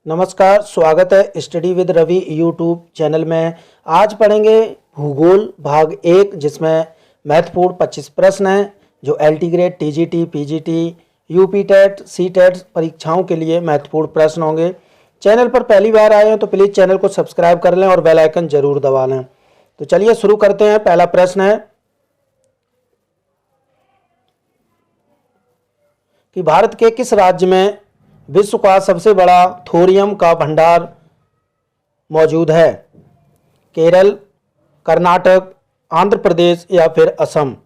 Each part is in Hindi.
नमस्कार, स्वागत है study with Ravi YouTube channel में। आज पढ़ेंगे भूगोल भाग 1, जिसमें महत्वपूर्ण 25 प्रश्न हैं जो LT grade, TGT, PGT, UP TET, C TET परीक्षाओं के लिए महत्वपूर्ण प्रश्न होंगे। चैनल पर पहली बार आए हैं तो प्लीज़ चैनल को सब्सक्राइब कर लें और बेल आइकन जरूर दबा लें। तो चलिए शुरू करते हैं। पहला प्रश्न है कि भारत के किस राज्य में विश्व का सबसे बड़ा थोरियम का भंडार मौजूद है? केरल, कर्नाटक, आंध्र प्रदेश या फिर असम?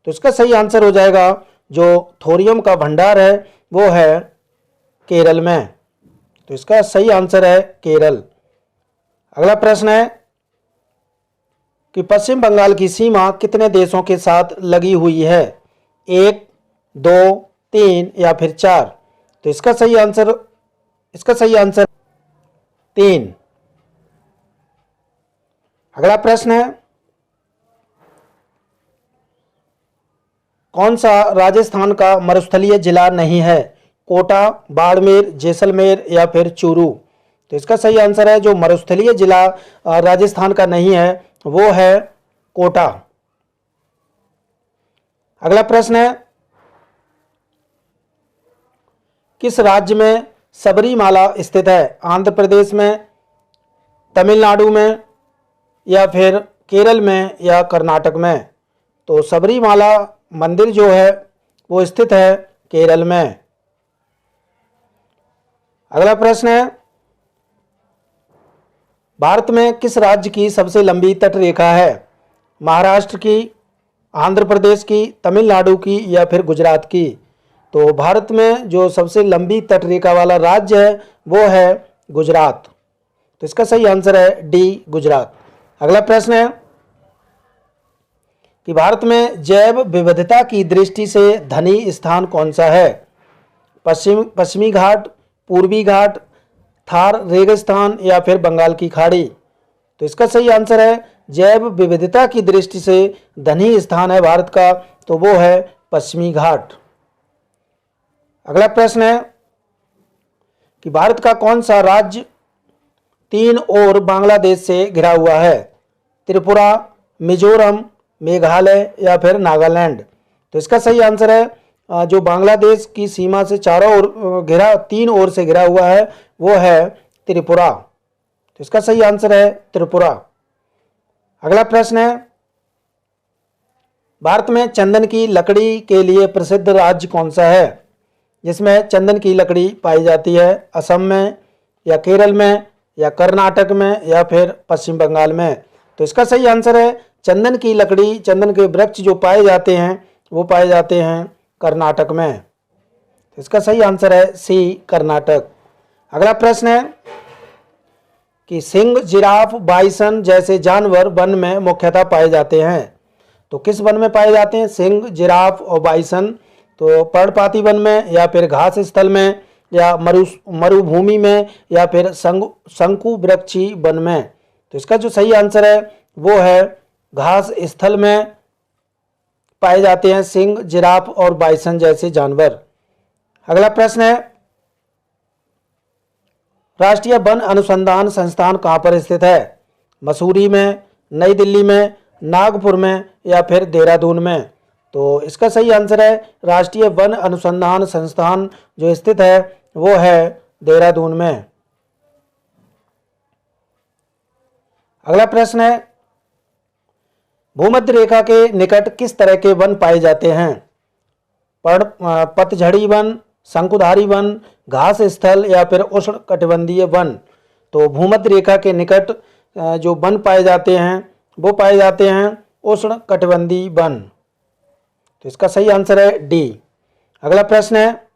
तो इसका सही आंसर हो जाएगा, जो थोरियम का भंडार है वो है केरल में। तो इसका सही आंसर है केरल। अगला प्रश्न है कि पश्चिम बंगाल की सीमा कितने देशों के साथ लगी हुई है? 1, 2, 3 या फिर 4? तो इसका सही आंसर 3। अगला प्रश्न है कौन सा राजस्थान का मरुस्थलीय जिला नहीं है? कोटा, बाड़मेर, जैसलमेर या फिर चूरू? तो इसका सही आंसर है, जो मरुस्थलीय जिला राजस्थान का नहीं है वो है कोटा। अगला प्रश्न है किस राज्य में सबरीमाला स्थित है? आंध्र प्रदेश में, तमिलनाडु में या फिर केरल में या कर्नाटक में? तो सबरीमाला मंदिर जो है वो स्थित है केरल में। अगला प्रश्न है भारत में किस राज्य की सबसे लंबी तट रेखा है? महाराष्ट्र की, आंध्र प्रदेश की, तमिलनाडु की या फिर गुजरात की? तो भारत में जो सबसे लंबी तट रेखा वाला राज्य है वो है गुजरात। तो इसका सही आंसर है डी, गुजरात। अगला प्रश्न है कि भारत में जैव विविधता की दृष्टि से धनी स्थान कौन सा है? पश्चिमी घाट, पूर्वी घाट, थार रेगिस्तान या फिर बंगाल की खाड़ी? तो इसका सही आंसर है, जैव विविधता की दृष्टि से धनी स्थान है भारत का तो वो है पश्चिमी घाट। अगला प्रश्न है कि भारत का कौन सा राज्य 3 ओर बांग्लादेश से घिरा हुआ है? त्रिपुरा, मिजोरम, मेघालय या फिर नागालैंड? तो इसका सही आंसर है, जो बांग्लादेश की सीमा से 3 ओर से घिरा हुआ है वो है त्रिपुरा। तो इसका सही आंसर है त्रिपुरा। अगला प्रश्न है भारत में चंदन की लकड़ी के लिए प्रसिद्ध राज्य कौन सा है, जिसमें चंदन की लकड़ी पाई जाती है? असम में या केरल में या कर्नाटक में या फिर पश्चिम बंगाल में? तो इसका सही आंसर है, चंदन की लकड़ी, चंदन के वृक्ष जो पाए जाते हैं वो पाए जाते हैं कर्नाटक में। तो इसका सही आंसर है सी, कर्नाटक। अगला प्रश्न है कि सिंह, जिराफ, बाइसन जैसे जानवर वन में मुख्यतः पाए जाते हैं? तो किस वन में पाए जाते हैं सिंह, जिराफ और बाइसन? तो पर्णपाती वन में या फिर घास स्थल में या मरुभूमि में या फिर शंकु वृक्षी वन में? तो इसका जो सही आंसर है वो है घास स्थल में पाए जाते हैं सिंह, जिराफ और बाइसन जैसे जानवर। अगला प्रश्न है राष्ट्रीय वन अनुसंधान संस्थान कहाँ पर स्थित है? मसूरी में, नई दिल्ली में, नागपुर में या फिर देहरादून में? तो इसका सही आंसर है, राष्ट्रीय वन अनुसंधान संस्थान जो स्थित है वो है देहरादून में। अगला प्रश्न है भूमध्य रेखा के निकट किस तरह के वन पाए जाते हैं? पतझड़ी वन, शंकुधारी वन, घास स्थल या फिर उष्णकटिबंधीय वन? तो भूमध्य रेखा के निकट जो वन पाए जाते हैं वो पाए जाते हैं उष्णकटिबंधीय वन। तो इसका सही आंसर है डी। अगला प्रश्न है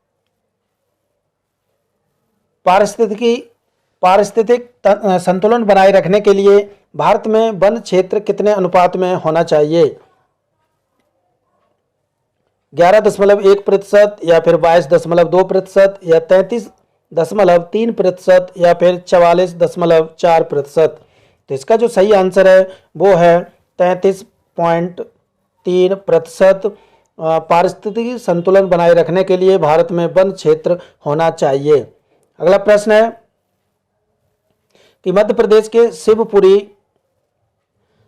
पारिस्थितिक संतुलन बनाए रखने के लिए भारत में वन क्षेत्र कितने अनुपात में होना चाहिए? 11.1% या फिर 22.2% या 33.3% या फिर 44.4%? तो इसका जो सही आंसर है वो है 33.3%। पारिस्थितिकी संतुलन बनाए रखने के लिए भारत में वन क्षेत्र होना चाहिए। अगला प्रश्न है कि मध्य प्रदेश के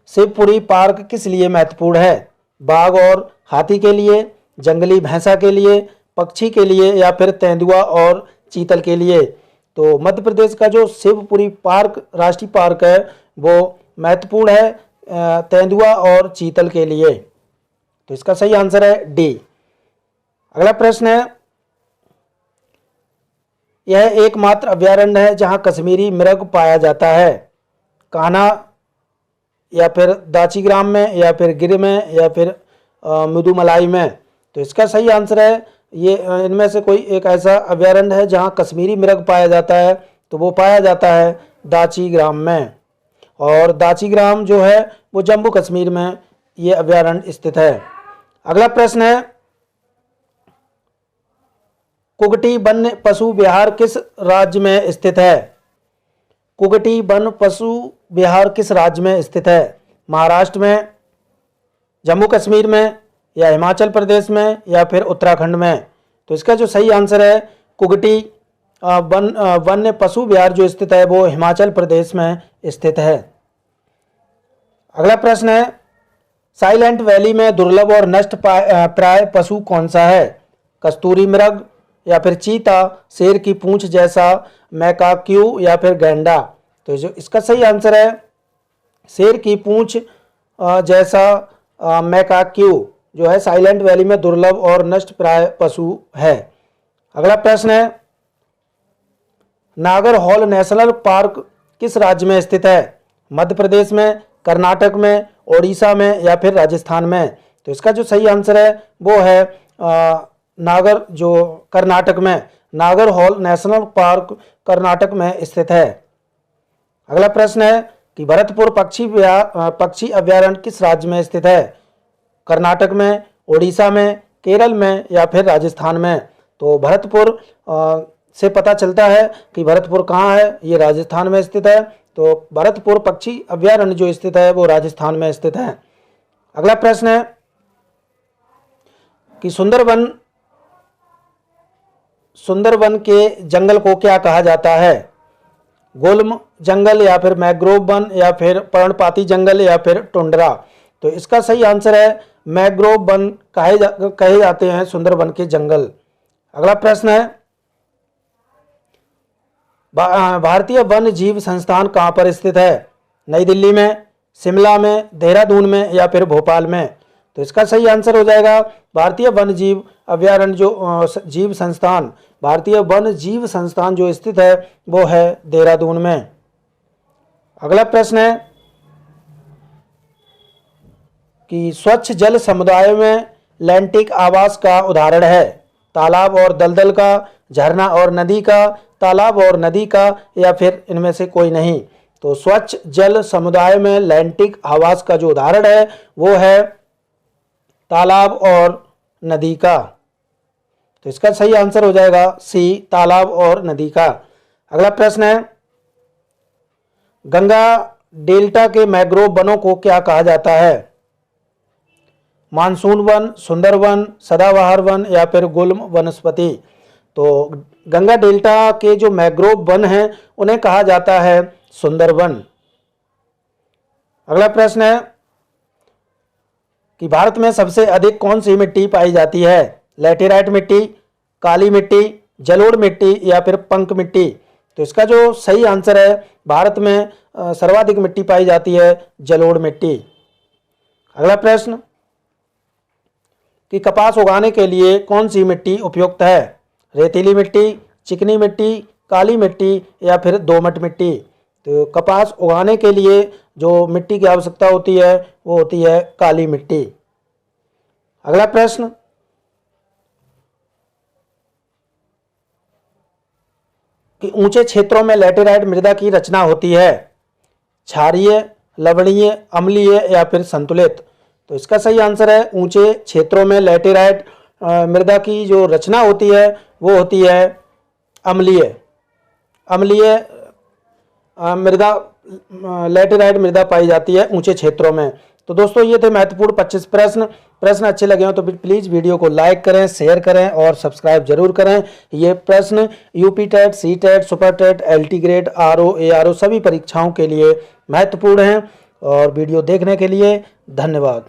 शिवपुरी पार्क किस लिए महत्वपूर्ण है? बाघ और हाथी के लिए, जंगली भैंसा के लिए, पक्षी के लिए या फिर तेंदुआ और चीतल के लिए? तो मध्य प्रदेश का जो शिवपुरी पार्क राष्ट्रीय पार्क है वो महत्वपूर्ण है तेंदुआ और चीतल के लिए। तो इसका सही आंसर है डी। अगला प्रश्न है, यह एकमात्र अभयारण्य है जहां कश्मीरी मृग पाया जाता है? कान्हा या फिर दाचीग्राम में या फिर गिर में या फिर मुदुमलाई में? तो इसका सही आंसर है ये इनमें से कोई एक ऐसा अभयारण्य है जहां कश्मीरी मृग पाया जाता है, तो वो पाया जाता है दाचीग्राम में। और दाचीग्राम जो है वो जम्मू कश्मीर में ये अभयारण्य स्थित है। अगला प्रश्न है, कुगटी वन्य पशु विहार किस राज्य में स्थित है? कुगटी वन पशु विहार किस राज्य में स्थित है? महाराष्ट्र में, जम्मू कश्मीर में या हिमाचल प्रदेश में या फिर उत्तराखंड में? तो इसका जो सही आंसर है कुगटी वन्य पशु विहार जो स्थित है वो हिमाचल प्रदेश में स्थित है। अगला प्रश्न है, साइलेंट वैली में दुर्लभ और नष्ट प्राय पशु कौन सा है? कस्तूरी मृग या फिर चीता, शेर की पूंछ जैसा मैकाक्यू या फिर गैंडा? तो जो इसका सही आंसर है शेर की पूंछ जैसा मैकाक्यू जो है साइलेंट वैली में दुर्लभ और नष्ट प्राय पशु है। अगला प्रश्न है, नागरहोल नेशनल पार्क किस राज्य में स्थित है? मध्य प्रदेश में, कर्नाटक में, ओडिशा में या फिर राजस्थान में? तो इसका जो सही आंसर है वो है कर्नाटक में। नागरहोल नेशनल पार्क कर्नाटक में स्थित है। अगला प्रश्न है कि भरतपुर पक्षी अभयारण्य किस राज्य में स्थित है? कर्नाटक में, ओडिशा में, केरल में या फिर राजस्थान में? तो भरतपुर से पता चलता है कि भरतपुर कहाँ है, ये राजस्थान में स्थित है। तो भरतपुर पक्षी अभयारण्य जो स्थित है वो राजस्थान में स्थित है। अगला प्रश्न है कि सुंदरवन के जंगल को क्या कहा जाता है? गुल्म जंगल या फिर मैग्रोव वन या फिर पर्णपाती जंगल या फिर टुंड्रा? तो इसका सही आंसर है मैग्रोव वन कहे जाते हैं सुंदरवन के जंगल। अगला प्रश्न है, भारतीय वन जीव संस्थान कहाँ पर स्थित है? नई दिल्ली में, शिमला में, देहरादून में या फिर भोपाल में? तो इसका सही आंसर हो जाएगा भारतीय वन जीव अभयारण्य भारतीय वन जीव संस्थान जो स्थित है वो है देहरादून में। अगला प्रश्न है कि स्वच्छ जल समुदाय में लैंटिक आवास का उदाहरण है? तालाब और दलदल का, झरना और नदी का, तालाब और नदी का या फिर इनमें से कोई नहीं? तो स्वच्छ जल समुदाय में लैंटिक आवास का जो उदाहरण है वो है तालाब और नदी का। तो इसका सही आंसर हो जाएगा सी, तालाब और नदी का। अगला प्रश्न है, गंगा डेल्टा के मैंग्रोव वनों को क्या कहा जाता है? मानसून वन, सुंदरवन, सदाबहार वन या फिर गुल्म वनस्पति? तो गंगा डेल्टा के जो मैंग्रोव वन हैं उन्हें कहा जाता है सुंदरवन। अगला प्रश्न है कि भारत में सबसे अधिक कौन सी मिट्टी पाई जाती है? लैटेराइट मिट्टी, काली मिट्टी, जलोढ़ मिट्टी या फिर पंक मिट्टी? तो इसका जो सही आंसर है भारत में सर्वाधिक मिट्टी पाई जाती है जलोढ़ मिट्टी। अगला प्रश्न कि कपास उगाने के लिए कौन सी मिट्टी उपयुक्त है? रेतीली मिट्टी, चिकनी मिट्टी, काली मिट्टी या फिर दोमट मिट्टी? तो कपास उगाने के लिए जो मिट्टी की आवश्यकता होती है वो होती है काली मिट्टी। अगला प्रश्न कि ऊंचे क्षेत्रों में लैटेराइट मृदा की रचना होती है? क्षारीय, लवणीय, अम्लीय या फिर संतुलित? तो इसका सही आंसर है ऊंचे क्षेत्रों में लैटेराइट मृदा की जो रचना होती है वो होती है अम्लीय मृदा, लैटेराइट मृदा पाई जाती है ऊंचे क्षेत्रों में। तो दोस्तों ये थे महत्वपूर्ण 25 प्रश्न अच्छे लगे हो तो प्लीज़ वीडियो को लाइक करें, शेयर करें और सब्सक्राइब जरूर करें। ये प्रश्न UP TET, C TET, super TET, LT grade, RO, ARO सभी परीक्षाओं के लिए महत्वपूर्ण हैं। और वीडियो देखने के लिए धन्यवाद।